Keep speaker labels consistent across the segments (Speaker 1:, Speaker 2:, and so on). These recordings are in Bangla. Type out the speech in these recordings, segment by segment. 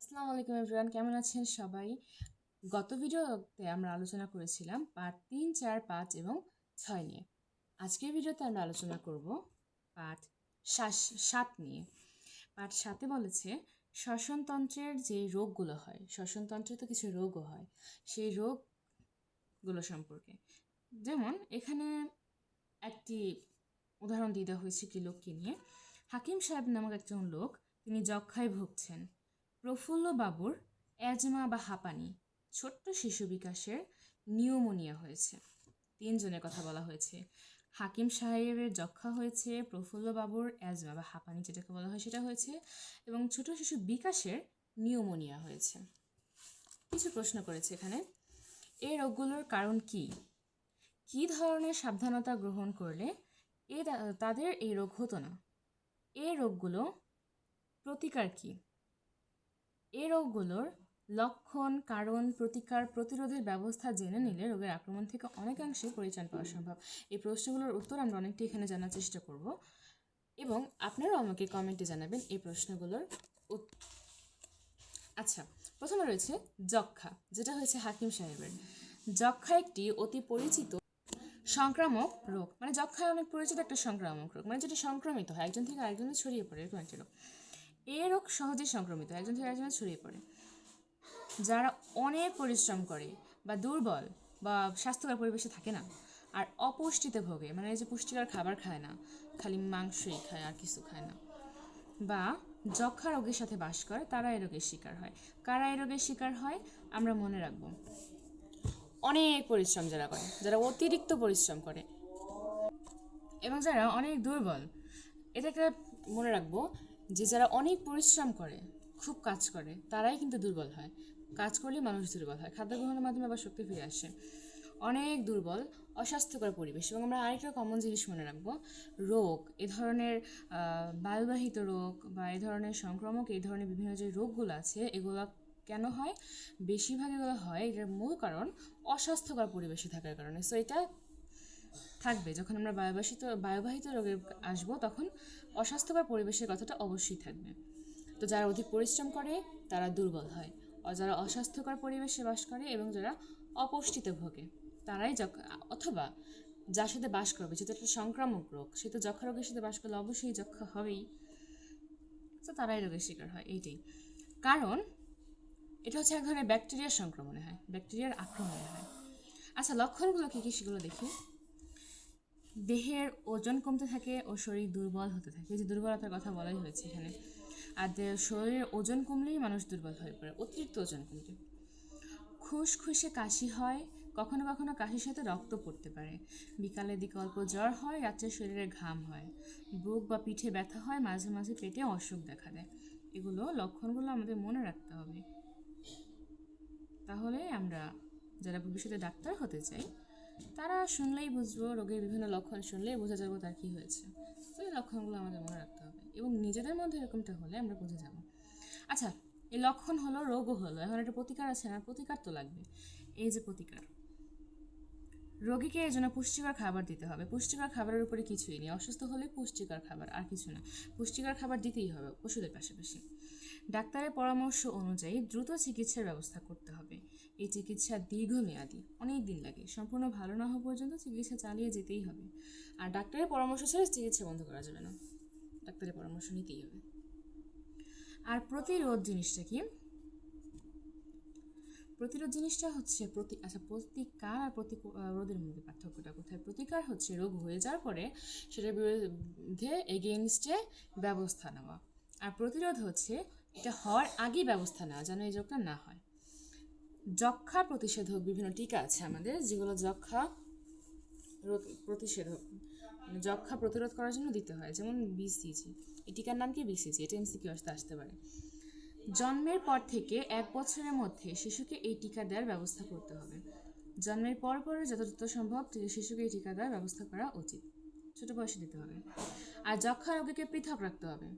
Speaker 1: আসসালামু আলাইকুম এভরিওয়ান, কেমন আছেন সবাই? গত ভিডিওতে আমরা আলোচনা করেছিলাম পার্ট 3, 4, 5 এবং 6 নিয়ে। আজকের ভিডিওতে আমরা আলোচনা করব পার্ট 7 নিয়ে। পার্ট 7-এ বলেছে শ্বসনতন্ত্রের যে রোগগুলো হয়, শ্বসনতন্ত্রে তো কিছু রোগও হয়, সেই রোগগুলো সম্পর্কে। যেমন এখানে একটি উদাহরণ দিয়ে দেওয়া হয়েছে কি লোককে নিয়ে। হাকিম সাহেব নামক একজন লোক, তিনি যক্ষ্মায় ভুগছেন। প্রফুল্ল বাবুর অ্যাজমা বা হাঁপানি, ছোট্ট শিশু বিকাশের নিউমোনিয়া হয়েছে। তিনজনের কথা বলা হয়েছে। হাকিম সাহেবের যক্ষ্মা হয়েছে, প্রফুল্ল বাবুর অ্যাজমা বা হাঁপানি যেটাকে বলা হয় সেটা হয়েছে, এবং ছোট শিশু বিকাশের নিউমোনিয়া হয়েছে। কিছু প্রশ্ন করেছে এখানে। এই রোগগুলোর কারণ কি? কী ধরনের সাবধানতা গ্রহণ করলে তাদের এই রোগ হতো না? এই রোগগুলো প্রতিকার কি? এই রোগগুলোর লক্ষণ, কারণ, প্রতিকার, প্রতিরোধের ব্যবস্থা জেনে নিলে রোগের আক্রমণ থেকে অনেকাংশে পরিত্রাণ পাওয়া সম্ভব। এই প্রশ্নগুলোর উত্তর আমরা অনেকটি এখানে জানার চেষ্টা করব, এবং আপনারাও আমাকে কমেন্টে জানাবেন এই প্রশ্নগুলোর আচ্ছা, প্রথমে রয়েছে যক্ষ্মা, যেটা হয়েছে হাকিম সাহেবের। যক্ষ্মা একটি অতি পরিচিত সংক্রামক রোগ, মানে যক্ষ্মায় অনেক পরিচিত একটা সংক্রামক রোগ, মানে যেটা সংক্রমিত হয়, একজন থেকে আরেকজনে ছড়িয়ে পড়ে, এরকম একটা রোগ। এই রোগ সহজেই সংক্রমিত, একজন থেকে আরেকজনে ছড়িয়ে পড়ে। যারা অনেক পরিশ্রম করে বা দুর্বল বা স্বাস্থ্যকর পরিবেশে থাকে না, আর অপুষ্টিতে ভোগে, মানে এই যে পুষ্টিকর খাবার খায় না, খালি মাংসই খায় আর কিছু খায় না, বা যক্ষ্মা রোগের সাথে বাস করে, তারা এই রোগের শিকার হয়। কারা এই রোগের শিকার হয়? আমরা মনে রাখবো, অনেক পরিশ্রম যারা করে, যারা অতিরিক্ত পরিশ্রম করে, এবং যারা অনেক দুর্বল। এটাকে মনে রাখবো যে যারা অনেক পরিশ্রম করে, খুব কাজ করে, তারাই কিন্তু দুর্বল হয়। কাজ করলে মানুষ দুর্বল হয়, খাদ্য গ্রহণের মাধ্যমে আবার শক্তি ফিরে আসে। অনেক দুর্বল, অস্বাস্থ্যকর পরিবেশ। এবং আমরা আরেকটা কমন জিনিস মনে রাখবো, রোগ, এ ধরনের বায়ুবাহিত রোগ বা এ ধরনের সংক্রামক, এই ধরনের বিভিন্ন যে রোগগুলো আছে, এগুলো কেন হয়? বেশিরভাগ এগুলো হয়, এটার মূল কারণ অস্বাস্থ্যকর পরিবেশে থাকার কারণে। সো এটা থাকবে, যখন আমরা বায়ুবাহিত রোগে আসবো, তখন অস্বাস্থ্যকর পরিবেশের কথাটা অবশ্যই থাকবে। তো যারা অধিক পরিশ্রম করে তারা দুর্বল হয়, যারা অস্বাস্থ্যকর পরিবেশে বাস করে এবং যারা অপুষ্টিতে ভোগে, তারাই অথবা যার সাথে বাস করবে, যেহেতু একটা সংক্রামক রোগ, সে তো যক্ষা রোগের সাথে বাস করলে অবশ্যই যক্ষা হবেই, তো তারাই রোগের শিকার হয়। এইটাই কারণ। এটা হচ্ছে এক ধরনের ব্যাকটেরিয়ার সংক্রমণে হয়, ব্যাকটেরিয়ার আক্রমণে হয়। আচ্ছা, লক্ষণগুলো কী কী সেগুলো দেখি। দেহের ওজন কমতে থাকে ও শরীর দুর্বল হতে থাকে, যে দুর্বলতার কথা বলাই হয়েছে এখানে। আর শরীরের ওজন কমলেই মানুষ দুর্বল হয়ে পড়ে, অতিরিক্ত ওজন কমলে। খুসখুসে কাশি হয়, কখনো কখনো কাশির সাথে রক্ত পড়তে পারে। বিকালের দিকে অল্প জ্বর হয়, রাত্রে শরীরে ঘাম হয়, বুক বা পিঠে ব্যথা হয়, মাঝে মাঝে পেটে অসুখ দেখা দেয়। এগুলো লক্ষণগুলো আমাদের মনে রাখতে হবে, তাহলে আমরা যারা ভবিষ্যতে ডাক্তার হতে চাই তারা শুনলেই বুঝবো, রোগের বিভিন্ন লক্ষণ শুনলেই বোঝা যাবো তার কী হয়েছে। তো এই লক্ষণগুলো আমাদের মনে রাখতে হবে, এবং নিজেদের মধ্যে এরকমটা হলে আমরা বুঝে যাব। আচ্ছা, এই লক্ষণ হলো, রোগও হলো, এখন একটা প্রতিকার আছে না? প্রতিকার তো লাগবে। এই যে প্রতিকার, রোগীকে এই জন্য পুষ্টিকর খাবার দিতে হবে। পুষ্টিকর খাবারের উপরে কিছুই নেই, অসুস্থ হলে পুষ্টিকর খাবার, আর কিছু না। পুষ্টিকর খাবার দিতেই হবে ওষুধের পাশাপাশি। ডাক্তারের পরামর্শ অনুযায়ী দ্রুত চিকিৎসার ব্যবস্থা করতে হবে। এই চিকিৎসা দীর্ঘমেয়াদী, অনেক দিন লাগে, সম্পূর্ণ ভালো না হওয়া পর্যন্ত চিকিৎসা চালিয়ে যেতেই হবে। আর ডাক্তারের পরামর্শ ছাড়া চিকিৎসা বন্ধ করা যাবে না, ডাক্তারের পরামর্শ নিতেই হবে। আর প্রতিরোধ জিনিসটা কি? প্রতিরোধ জিনিসটা হচ্ছে প্রতিকার আর রোধের মধ্যে পার্থক্যটা কোথায়? প্রতিকার হচ্ছে রোগ হয়ে যাওয়ার পরে সেটার বিরুদ্ধে এগেইনস্টে ব্যবস্থা নেওয়া, আর প্রতিরোধ হচ্ছে এটা হওয়ার আগেই ব্যবস্থা নেওয়া, যেন এই রোগটা না হয়। যক্ষ্মা প্রতিষেধক, বিভিন্ন টিকা আছে আমাদের, যেগুলো যক্ষ্মা প্রতিষেধক, মানে যক্ষ্মা প্রতিরোধ করার জন্য দিতে হয়, যেমন বিসিজি। এই টিকার নাম কি? বিসিজি। এটা এমসিকিউ আসতে পারে। জন্মের পর থেকে 1 বছরের মধ্যে শিশুকে এই টিকা দেওয়ার ব্যবস্থা করতে হবে। জন্মের পর যতটা সম্ভব শিশুকে এই টিকা দেওয়ার ব্যবস্থা করা উচিত, ছোটো বয়সে দিতে হবে। আর যক্ষ্মা রোগীকে পৃথক রাখতে হবে,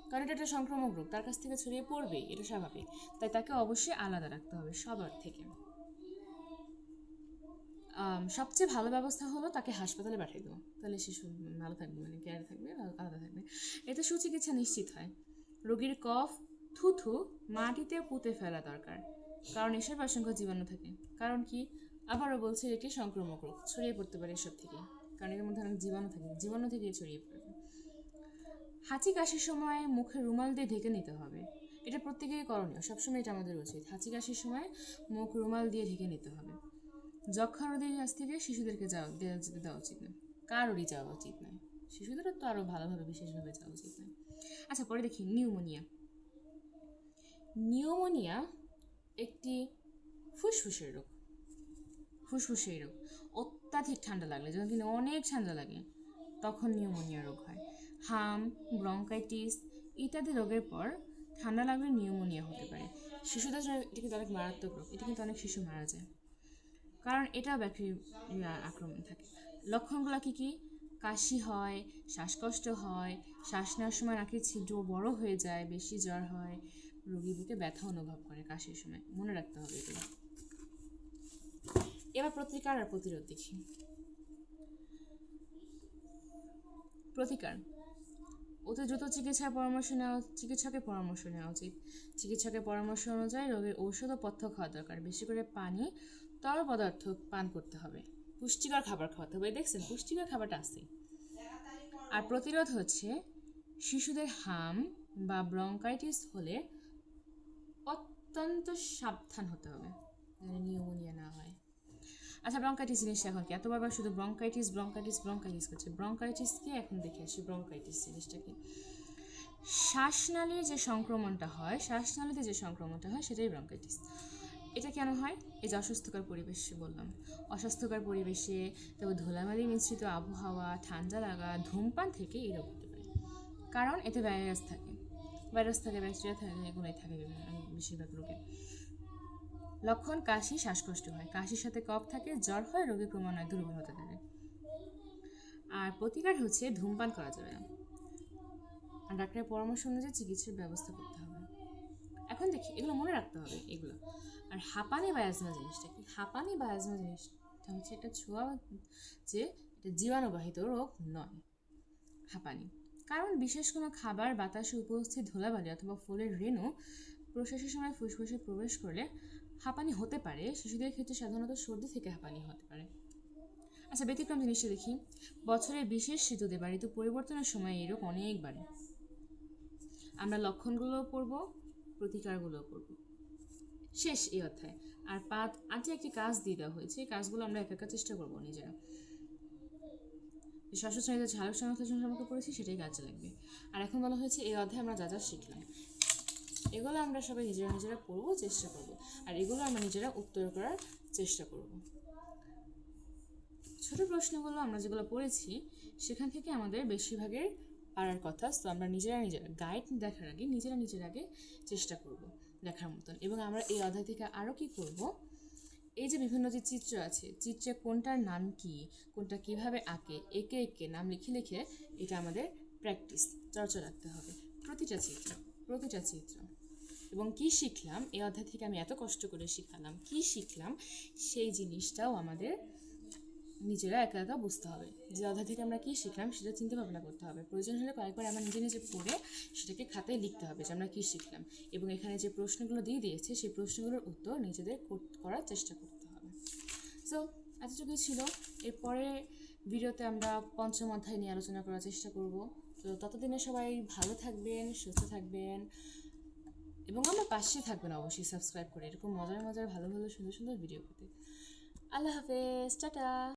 Speaker 1: কারণ এটা একটা সংক্রামক রোগ, তার কাছ থেকে ছড়িয়ে পড়বেই, এটা স্বাভাবিক, তাই তাকে অবশ্যই আলাদা রাখতে হবে সবার থেকে। সবচেয়ে ভালো ব্যবস্থা হলো তাকে হাসপাতালে পাঠিয়ে দেবো, তাহলে শিশু ভালো থাকবে, মানে কেয়ার থাকবে, আলাদা থাকবে, এতে সুচিকিৎসা নিশ্চিত হয়। রোগীর কফ থুথু মাটিতে পুঁতে ফেলা দরকার, কারণ এসব অসংখ্য জীবাণু থাকে। কারণ কি? আবারও বলছি, এটি সংক্রামক রোগ, ছড়িয়ে পড়তে পারে এসব থেকে, কারণ এর মধ্যে অনেক জীবাণু থাকে, জীবাণু থেকে ছড়িয়ে পড়বে। হাঁচি কাশির সময় মুখে রুমাল দিয়ে ঢেকে নিতে হবে, এটা প্রত্যেকেরই করণীয়, সবসময় এটা আমাদের উচিত। হাঁচি কাশির সময় মুখ রুমাল দিয়ে ঢেকে নিতে হবে। যক্ষা রোগীর কাছ থেকে শিশুদেরকে যেতে দেওয়া উচিত না, কারোরই যাওয়া উচিত নয়, শিশুদেরও তো আরও ভালোভাবে বিশেষভাবে যাওয়া উচিত নয়। আচ্ছা, পরে দেখি নিউমোনিয়া। নিউমোনিয়া একটি ফুসফুসের রোগ। ফুসফুসের রোগ অত্যাধিক ঠান্ডা লাগলে, যখন কিন্তু অনেক ঠান্ডা লাগে তখন নিউমোনিয়া রোগ হয়। হাম, ব্রঙ্কাইটিস ইত্যাদি রোগের পর ঠান্ডা লাগলে নিউমোনিয়া হতে পারে। শিশুদের জন্য এটা কিন্তু অনেক মারাত্মক রোগ, এটা কিন্তু অনেক শিশু মারা যায়, কারণ এটাও ব্যাকটেরিয়া আক্রমণ থাকে। লক্ষণগুলো কী কী? কাশি হয়, শ্বাসকষ্ট হয়, শ্বাস নেওয়ার সময় নাকের ছিদ্র বড় হয়ে যায়, বেশি জ্বর হয়, রোগী বুকে ব্যথা অনুভব করে কাশির সময়। মনে রাখতে হবে এগুলো। এবার প্রতিকার আর প্রতিরোধ দেখি। প্রতিকার: অতি দ্রুত চিকিৎসকের পরামর্শ নেওয়া উচিত। চিকিৎসকের পরামর্শ অনুযায়ী রোগের ঔষধ ও পথ্য খাওয়া দরকার। বেশি করে পানি, তরল পদার্থ পান করতে হবে, পুষ্টিকর খাবার খাওয়াতে হবে। দেখছেন, পুষ্টিকর খাবারটা আছে। আর প্রতিরোধ হচ্ছে, শিশুদের হাম বা ব্রঙ্কাইটিস হলে অত্যন্ত সাবধান হতে হবে, মানে নিউমোনিয়া না হয়। আচ্ছা, ব্রঙ্কাইটিস জিনিসটা এখন কি? এতবার শুধু ব্রঙ্কাইটিস করছে। ব্রঙ্কাইটিসকে এখন দেখে আসি, ব্রঙ্কাইটিস জিনিসটা কি। শ্বাসনালীতে যে সংক্রমণটা হয় সেটাই ব্রঙ্কাইটিস। এটা কেন হয়? এই যে অস্বাস্থ্যকর পরিবেশে বললাম, অস্বাস্থ্যকর পরিবেশে, তারপর ধুলাবালি মিশ্রিত আবহাওয়া, ঠান্ডা লাগা, ধূমপান থেকে এই রোগ হতে পারে। কারণ এতে ভাইরাস থাকে, ব্যাকটেরিয়া থাকে, এগুলোই থাকে বেশিরভাগ রোগে। লক্ষণ: কাশি, শ্বাসকষ্ট হয়, কাশির সাথে কফ থাকে, জ্বর হয়, রোগী ক্রমান্বয়ে দুর্বল হতে থাকে। আর প্রতিকার হচ্ছে, ধূমপান করা যাবে না, আর ডাক্তারের পরামর্শ অনুযায়ী চিকিৎসার ব্যবস্থা করতে হবে। এখন দেখি, এগুলো মনে রাখতে হবে এগুলো। আর হাঁপানি বা অ্যাজমা জিনিসটা কি? হাঁপানি বা অ্যাজমা জিনিসটা হচ্ছে একটা ছোঁয়া, যে এটা জীবাণুবাহিত রোগ নয়। হাঁপানি কারণ বিশেষ কোনো খাবার, বাতাসে উপস্থিত ধুলাবালি অথবা ফুলের রেণু প্রশ্বাসের সময় ফুসফুসে প্রবেশ করলে হাঁপানি হতে পারে। শিশুদের ক্ষেত্রে সাধারণত সর্দি থেকে হাঁপানি হতে পারে। আচ্ছা, ব্যতিক্রম জিনিসটা দেখি। বছরের বিশেষ ঋতুতে বা ঋতু পরিবর্তনের সময় এই রোগ অনেক বাড়ে। আমরা লক্ষণগুলোও পড়ব, প্রতিকারগুলোও পড়ব। শেষ এই অধ্যায়। আর আজকে একটি কাজ দিয়ে দেওয়া হয়েছে, এই কাজগুলো আমরা একা চেষ্টা করবো নিজেরা। ষষ্ঠ শ্রেণীতে ঝালক সংশ্লেষণ সম্পর্কে পড়েছি, সেটাই কাজে লাগবে। আর এখন বলা হয়েছে এই অধ্যায়ে আমরা যা যা শিখলাম, এগুলো আমরা সবাই নিজেরা পড়বো, চেষ্টা করব। আর এগুলো আমরা নিজেরা উত্তর করার চেষ্টা করব। ছোট প্রশ্নগুলো আমরা যেগুলো পড়েছি সেখান থেকে আমাদের বেশিরভাগের পারার কথা। তো আমরা নিজেরা গাইড দেখার আগে নিজেরা চেষ্টা করব দেখার মতন। এবং আমরা এই অধ্যায় থেকে আরও কি করব, এই যে বিভিন্ন যে চিত্র আছে, চিত্রে কোনটার নাম কি, কোনটা কিভাবে আঁকে, একে একে নাম লিখে এটা আমাদের প্র্যাকটিস, চর্চা রাখতে হবে। প্রতিটা চিত্র এবং কি শিখলাম এই অধ্যায় থেকে, আমি এত কষ্ট করে শিখালাম, কি শিখলাম সেই জিনিসটাও আমাদের নিজেরা একা বুঝতে হবে। যে অধ্যায় থেকে আমরা কি শিখলাম সেটা চিন্তা ভাবনা করতে হবে। প্রয়োজন হলে কয়েকবার আমরা নিজে পড়ে সেটাকে খাতায় লিখতে হবে যে আমরা কি শিখলাম। এবং এখানে যে প্রশ্নগুলো দিয়ে দিয়েছে সেই প্রশ্নগুলোর উত্তর নিজেদের করার চেষ্টা করতে হবে। সো এতটুকুই ছিল। এরপরে ভিডিওতে আমরা পঞ্চম অধ্যায় নিয়ে আলোচনা করার চেষ্টা করব। তো ততদিনে সবাই ভালো থাকবেন, সুস্থ থাকবেন এবং আমার পাশে থাকবেন অবশ্যই সাবস্ক্রাইব করে, এরকম মজার ভালো সুন্দর ভিডিও পেতে। আল্লাহ হাফেজ, টাটা।